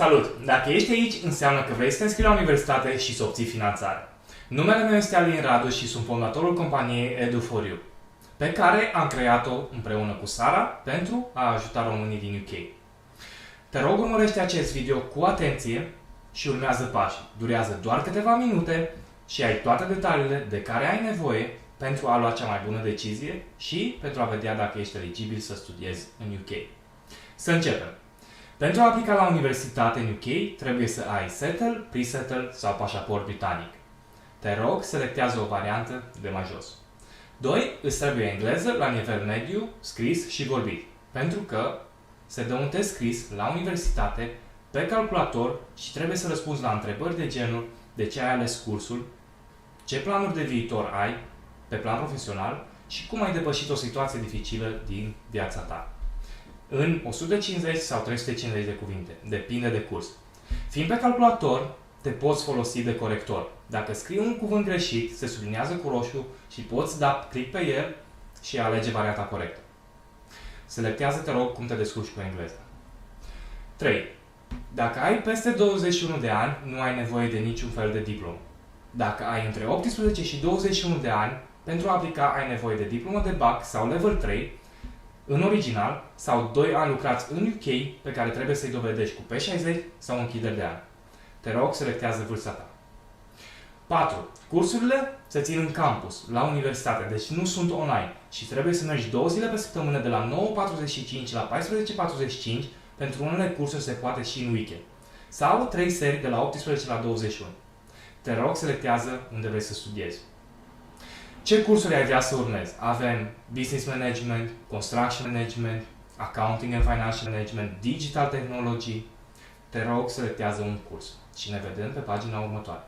Salut! Dacă ești aici, înseamnă că vrei să te înscrii la universitate și să obții finanțare. Numele meu este Alin Radu și sunt fondatorul companiei Edu4U, pe care am creat-o împreună cu Sara pentru a ajuta românii din UK. Te rog, urmărește acest video cu atenție și urmează pașii. Durează doar câteva minute și ai toate detaliile de care ai nevoie pentru a lua cea mai bună decizie și pentru a vedea dacă ești eligibil să studiezi în UK. Să începem! Pentru a aplica la universitate în UK, trebuie să ai settle, pre-settle sau pașaport britanic. Te rog, selectează o variantă de mai jos. 2. Îți trebuie engleză la nivel mediu, scris și vorbit, pentru că se dă un test scris la universitate pe calculator și trebuie să răspunzi la întrebări de genul de ce ai ales cursul, ce planuri de viitor ai pe plan profesional și cum ai depășit o situație dificilă din viața ta. În 150 sau 350 de cuvinte, depinde de curs. Fiind pe calculator, te poți folosi de corector. Dacă scrii un cuvânt greșit, se subliniază cu roșu și poți da click pe el și alege varianta corectă. Selectează, te rog, cum te descurci cu engleza. 3. Dacă ai peste 21 de ani, nu ai nevoie de niciun fel de diplomă. Dacă ai între 18 și 21 de ani, pentru a aplica ai nevoie de diplomă de BAC sau Level 3, în original, sau 2 ani lucrați în UK pe care trebuie să-i dovedești cu P60 sau închideri de ani. Te rog, selectează vârsta ta. 4. Cursurile se țin în campus, la universitate, deci nu sunt online și trebuie să mergi 2 zile pe săptămână de la 9:45 la 14:45, pentru unele cursuri se poate și în weekend. Sau 3 seri de la 18 la 21. Te rog, selectează unde vrei să studiezi. Ce cursuri ai vrea să urmezi? Avem Business Management, Construction Management, Accounting and Financial Management, Digital Technology. Te rog, selectează un curs și ne vedem pe pagina următoare.